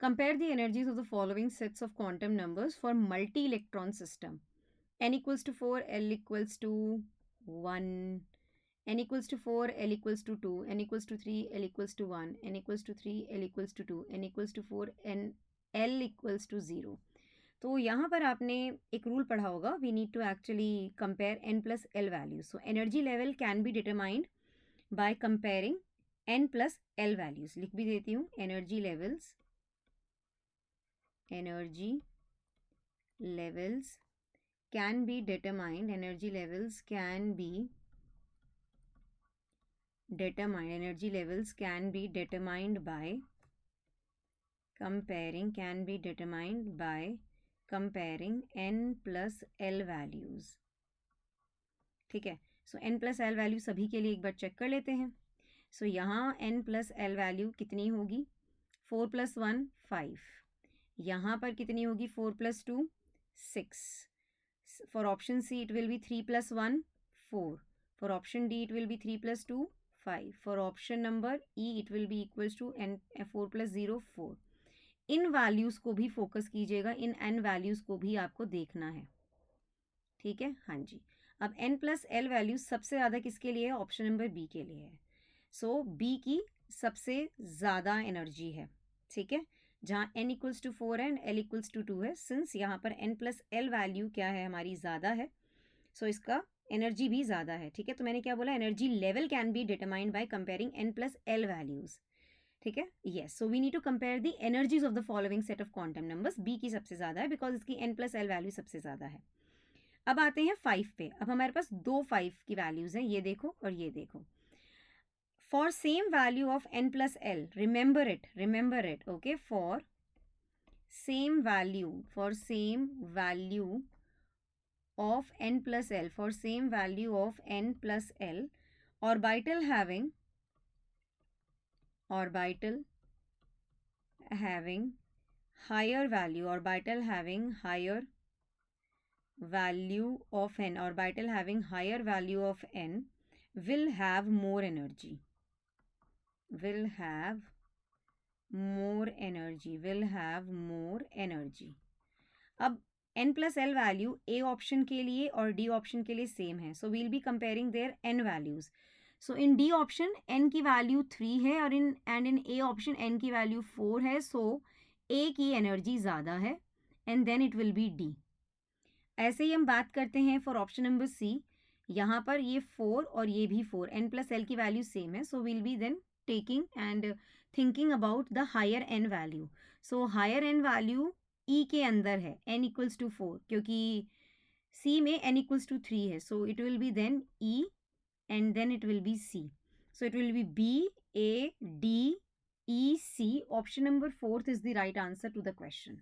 Compare the energies of the following sets of quantum numbers for multi-electron system. N equals to 4, L equals to 1, N equals to 4, L equals to 2, N equals to 3, L equals to 1, N equals to 3, L equals to 2, N equals to 4, N L equals to 0. तो यहाँ पर आपने एक rule पढ़ा होगा, we need to actually compare n plus l values. So energy level can be determined by comparing n plus l values. लिख भी देती हूँ, energy levels can be determined, energy levels can be determined by comparing n plus l values. ठीक है. सो n plus l value सभी के लिए एक बार चेक कर लेते हैं. सो यहाँ n प्लस एल वैल्यू कितनी होगी? 4 प्लस 1 5. यहाँ पर कितनी होगी? 4 plus 2 6. For option C it will be 3 plus 1 4. For option D it will be 3 plus 2 5. For option number E it will be equals to n 4 plus 0 4. In values को भी focus कीजिएगा, इन n values को भी आपको देखना है. ठीक है, हाँ जी. अब n प्लस एल वैल्यू सबसे ज़्यादा किसके लिए है? ऑप्शन नंबर बी के लिए है. सो बी की सबसे ज़्यादा एनर्जी है. ठीक है, जहाँ n equals to 4 and l equals to 2 है. सिंस यहाँ पर n प्लस एल वैल्यू क्या है? हमारी ज़्यादा है. सो इसका एनर्जी भी ज़्यादा है. ठीक है, तो मैंने क्या बोला? Energy level can be determined by comparing n plus l values. ठीक है, yes. So we need to compare the energies of the following set of quantum numbers. B की सबसे ज़्यादा है बिकॉज इसकी n प्लस एल वैल्यू सबसे ज़्यादा है. अब आते हैं 5 पे. अब हमारे पास दो 5 की वैल्यूज़ हैं, ये देखो और ये देखो. For same value of n plus l, remember it, okay? For same value of n plus l, orbital having higher value of n will have more energy. अब n plus l value A option के लिए और D option के लिए same है. So we'll be comparing their n values. So in D option n की value 3 है और इन ए ऑप्शन n की वैल्यू 4 है. सो ए की एनर्जी ज़्यादा है and then it will be D. ऐसे ही हम बात करते हैं फॉर ऑप्शन नंबर सी. यहाँ पर ये 4 और ये भी 4, n प्लस एल की वैल्यू सेम है. So will be then taking and thinking about the higher n value. So higher n value E के अंदर है, n इक्वल्स टू 4, क्योंकि C में n इक्वल्स टू 3 है. So it will be then E and then it will be C. So it will be B, A, D, E, C. Option number 4 is the right answer to the question.